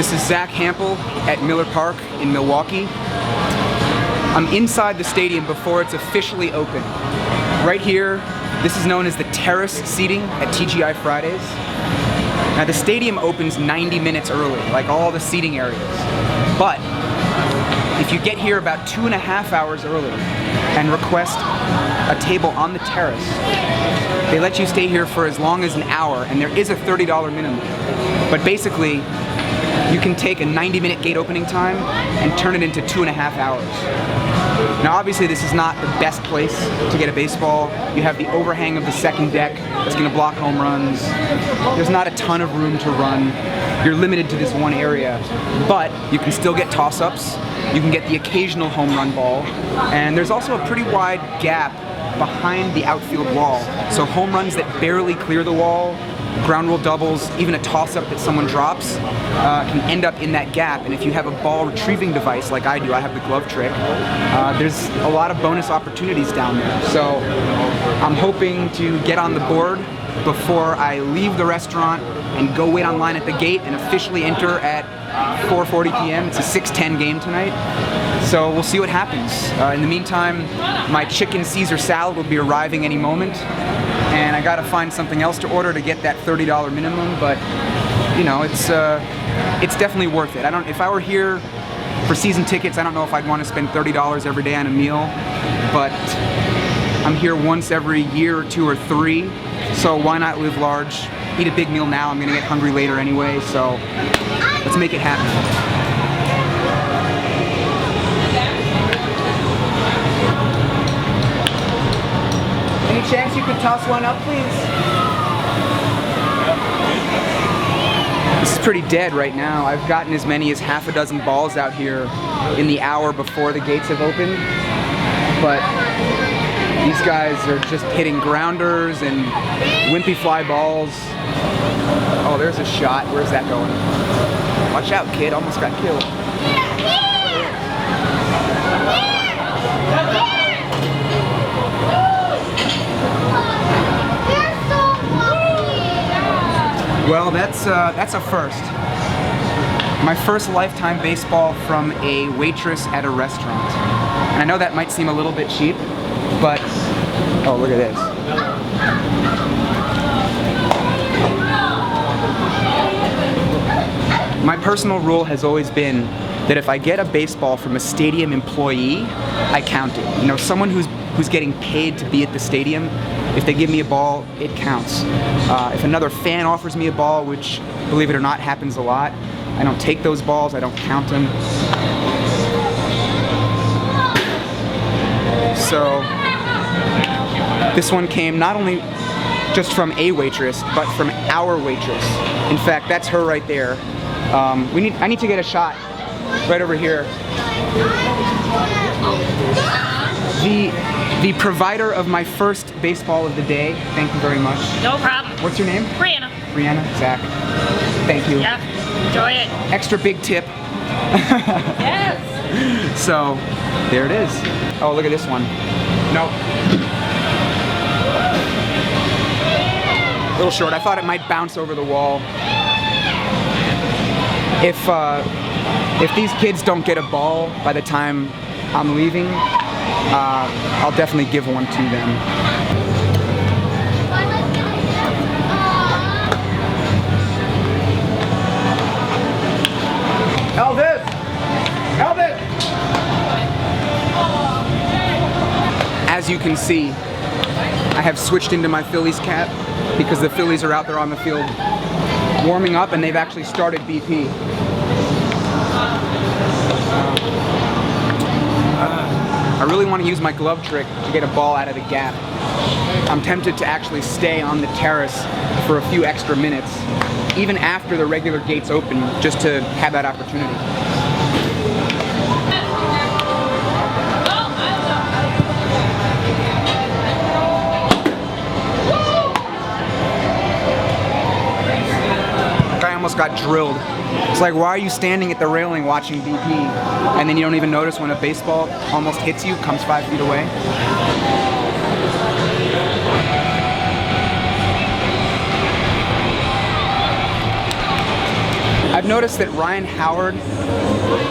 This is Zack Hample at Miller Park in Milwaukee. I'm inside the stadium before it's officially open. Right here, this is known as the terrace seating at TGI Fridays. Now the stadium opens 90 minutes early, like all the seating areas. But if you get here about 2.5 hours early and request a table on the terrace, they let you stay here for as long as an hour, and there is a $30 minimum. But basically, you can take a 90-minute gate opening time and turn it into 2.5 hours. Now obviously this is not the best place to get a baseball. You have the overhang of the second deck that's going to block home runs. There's not a ton of room to run. You're limited to this one area. But you can still get toss-ups. You can get the occasional home run ball. And there's also a pretty wide gap behind the outfield wall. So home runs that barely clear the wall, ground rule doubles, even a toss-up that someone drops, can end up in that gap. And if you have a ball retrieving device like I do, I have the glove trick, there's a lot of bonus opportunities down there. So I'm hoping to get on the board before I leave the restaurant and go wait online at the gate and officially enter at 4:40 p.m. It's a 6:10 game tonight. So we'll see what happens. In the meantime, my chicken Caesar salad will be arriving any moment. And I gotta find something else to order to get that $30 minimum, but you know, it's definitely worth it. If I were here for season tickets, I don't know if I'd want to spend $30 every day on a meal, but I'm here once every year or 2 or 3, so why not live large? Eat a big meal now, I'm gonna get hungry later anyway, so let's make it happen. Any chance you could toss one up, please? This is pretty dead right now. I've gotten as many as half a dozen balls out here in the hour before the gates have opened, but these guys are just hitting grounders and wimpy fly balls. Oh, there's a shot. Where's that going? Watch out, kid. Almost got killed. Well, that's a first. My first lifetime baseball from a waitress at a restaurant. And I know that might seem a little bit cheap, but oh, look at this. My personal rule has always been that if I get a baseball from a stadium employee, I count it. You know, someone who's getting paid to be at the stadium, if they give me a ball, it counts. If another fan offers me a ball, which, believe it or not, happens a lot, I don't take those balls, I don't count them. So, this one came not only just from a waitress, but from our waitress. In fact, that's her right there. I need to get a shot right over here. The provider of my first baseball of the day, thank you very much. No problem. What's your name? Brianna. Brianna, Zack. Thank you. Yeah, enjoy it. Extra big tip. Yes. So, there it is. Oh, look at this one. Nope. A little short. I thought it might bounce over the wall. If these kids don't get a ball by the time I'm leaving, I'll definitely give one to them. Elvis! Elvis! As you can see, I have switched into my Phillies cap because the Phillies are out there on the field warming up and they've actually started BP. I really want to use my glove trick to get a ball out of the gap. I'm tempted to actually stay on the terrace for a few extra minutes, even after the regular gates open, just to have that opportunity. I almost got drilled. It's like, why are you standing at the railing watching BP and then you don't even notice when a baseball almost hits you, comes 5 feet away? I've noticed that Ryan Howard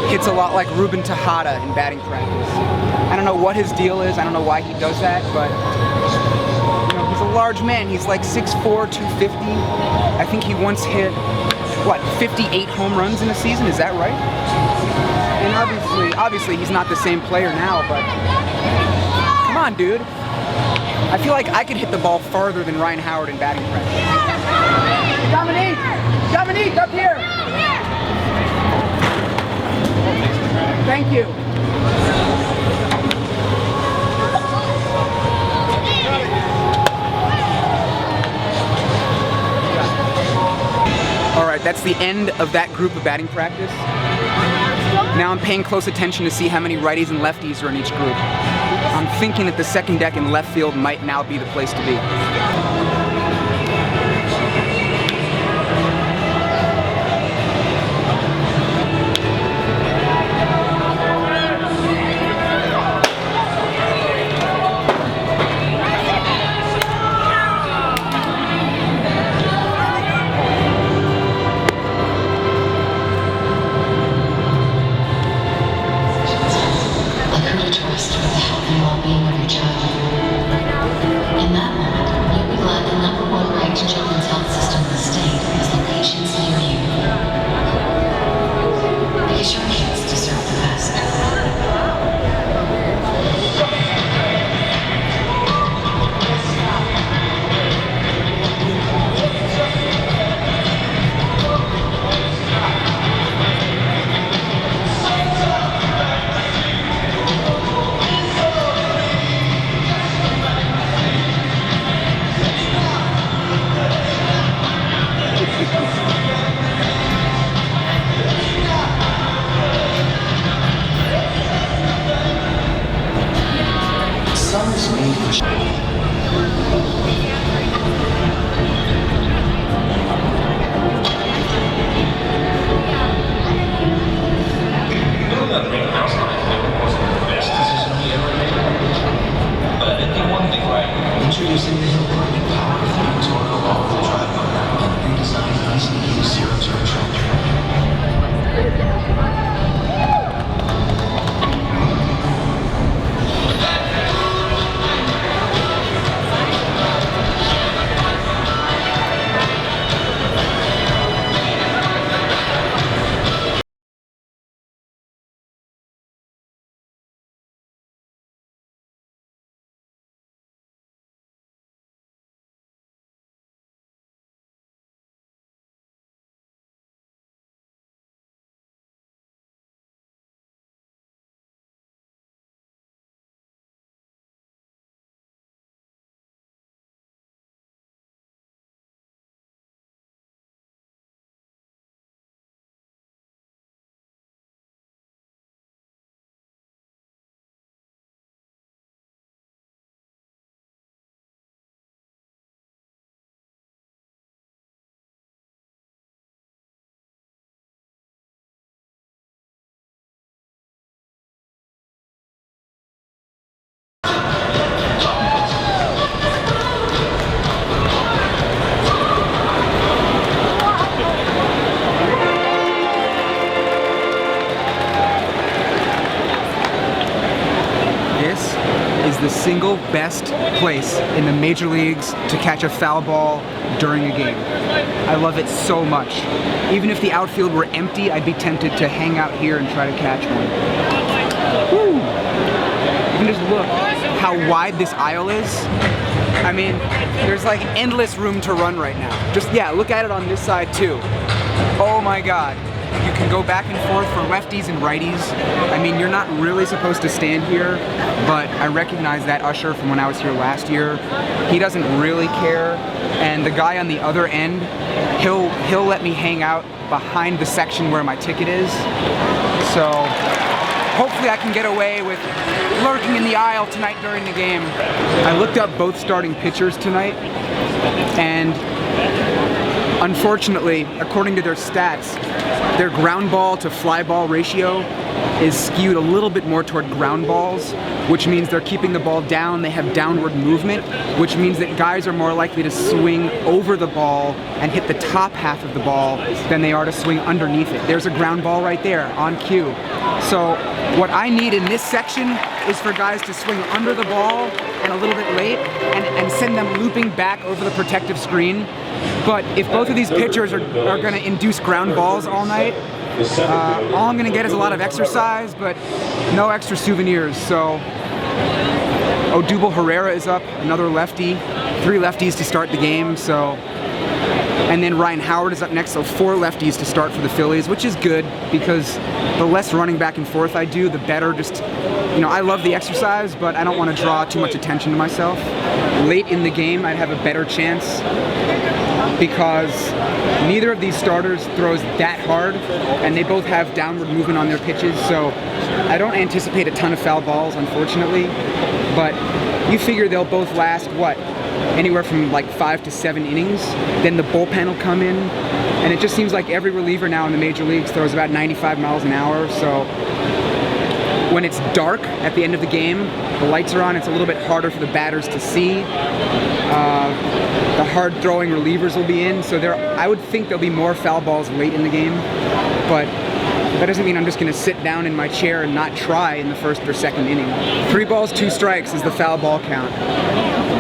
hits a lot like Ruben Tejada in batting practice. I don't know what his deal is. I don't know why he does that, but you know, he's a large man. He's like 6'4", 250. I think he once hit, what, 58 home runs in a season? Is that right? And obviously he's not the same player now, but come on, dude. I feel like I could hit the ball farther than Ryan Howard in batting practice. Dominique, up here. Thank you. All right, that's the end of that group of batting practice. Now I'm paying close attention to see how many righties and lefties are in each group. I'm thinking that the second deck in left field might now be the place to be. Introducing the Hill Park powered Phoenix Oracle all-wheel drive motor and redesigned ICE zero-turn tractor. The single best place in the major leagues to catch a foul ball during a game. I love it so much. Even if the outfield were empty, I'd be tempted to hang out here and try to catch one. Woo! You can just look how wide this aisle is. I mean, there's like endless room to run right now. Just, yeah, look at it on this side too. Oh my God. You can go back and forth for lefties and righties. I mean, you're not really supposed to stand here, but I recognize that usher from when I was here last year. He doesn't really care, and the guy on the other end, he'll let me hang out behind the section where my ticket is. So hopefully I can get away with lurking in the aisle tonight during the game. I looked up both starting pitchers tonight, and Unfortunately, according to their stats, their ground ball to fly ball ratio is skewed a little bit more toward ground balls, which means they're keeping the ball down, they have downward movement, which means that guys are more likely to swing over the ball and hit the top half of the ball than they are to swing underneath it. There's a ground ball right there on cue. So what I need in this section is for guys to swing under the ball and a little bit late and send them looping back over the protective screen. But if both of these pitchers are going to induce ground balls all night, all I'm going to get is a lot of exercise, but no extra souvenirs. So Odubel Herrera is up, another lefty, 3 lefties to start the game. So, and then Ryan Howard is up next, so 4 lefties to start for the Phillies, which is good because the less running back and forth I do, the better. Just, you know, I love the exercise, but I don't want to draw too much attention to myself. Late in the game, I'd have a better chance because neither of these starters throws that hard, and they both have downward movement on their pitches, so I don't anticipate a ton of foul balls, unfortunately, but you figure they'll both last, what, anywhere from like 5 to 7 innings, then the bullpen will come in, and it just seems like every reliever now in the major leagues throws about 95 miles an hour, so when it's dark at the end of the game, the lights are on, it's a little bit harder for the batters to see. The hard throwing relievers will be in, so I would think there'll be more foul balls late in the game, but that doesn't mean I'm just going to sit down in my chair and not try in the first or second inning. 3 balls, 2 strikes is the foul ball count.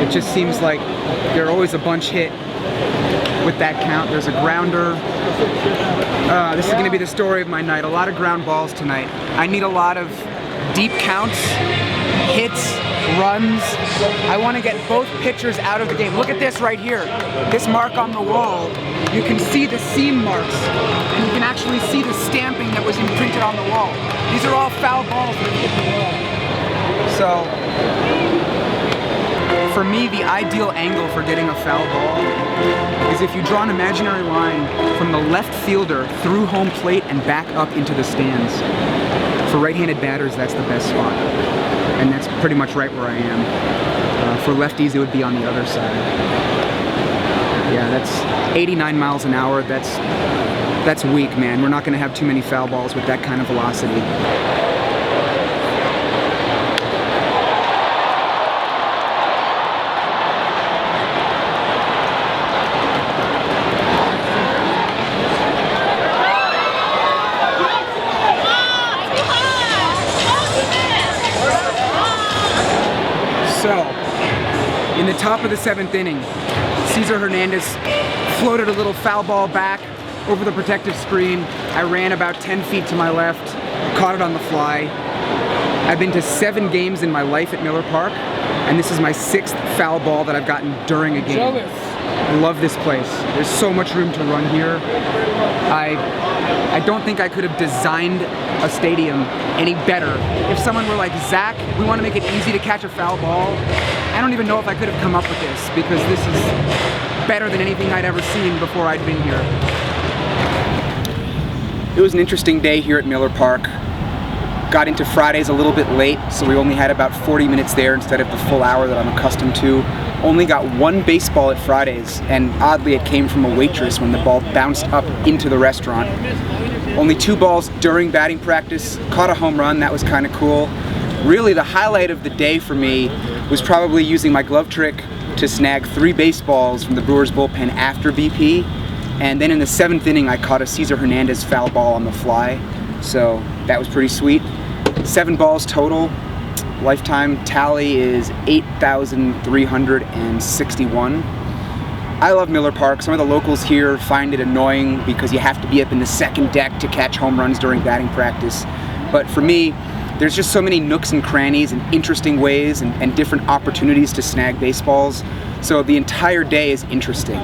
It just seems like there are always a bunch hit with that count. There's a grounder. This is going to be the story of my night. A lot of ground balls tonight. I need a lot of deep counts, hits, runs. I want to get both pitchers out of the game. Look at this right here. This mark on the wall. You can see the seam marks, and you can actually see the stamping that was imprinted on the wall. These are all foul balls that hit the wall. So, for me, the ideal angle for getting a foul ball is if you draw an imaginary line from the left fielder through home plate and back up into the stands. For right-handed batters, that's the best spot. And that's pretty much right where I am. For lefties, it would be on the other side. Yeah, that's 89 miles an hour. That's weak, man. We're not going to have too many foul balls with that kind of velocity. So, in the top of the 7th inning, Cesar Hernandez floated a little foul ball back over the protective screen. I ran about 10 feet to my left, caught it on the fly. I've been to 7 games in my life at Miller Park, and this is my 6th foul ball that I've gotten during a game. I love this place. There's so much room to run here. I don't think I could have designed a stadium any better. If someone were like, Zack, we want to make it easy to catch a foul ball, I don't even know if I could have come up with this, because this is better than anything I'd ever seen before I'd been here. It was an interesting day here at Miller Park. Got into Fridays a little bit late, so we only had about 40 minutes there instead of the full hour that I'm accustomed to. Only got 1 baseball at Fridays, and oddly it came from a waitress when the ball bounced up into the restaurant. Only 2 balls during batting practice, caught a home run, that was kind of cool. Really the highlight of the day for me was probably using my glove trick to snag 3 baseballs from the Brewers bullpen after BP, and then in the 7th inning I caught a Cesar Hernandez foul ball on the fly, so that was pretty sweet. 7 balls total. Lifetime tally is 8,361. I love Miller Park. Some of the locals here find it annoying because you have to be up in the 2nd deck to catch home runs during batting practice. But for me, there's just so many nooks and crannies and interesting ways and different opportunities to snag baseballs. So the entire day is interesting.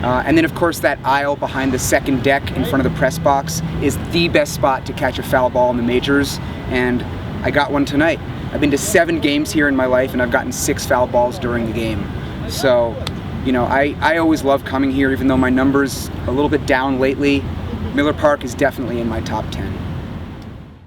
And then of course that aisle behind the 2nd deck in front of the press box is the best spot to catch a foul ball in the majors, and I got one tonight. I've been to 7 games here in my life, and I've gotten 6 foul balls during the game. So, you know, I always love coming here, even though my number's a little bit down lately. Miller Park is definitely in my top 10.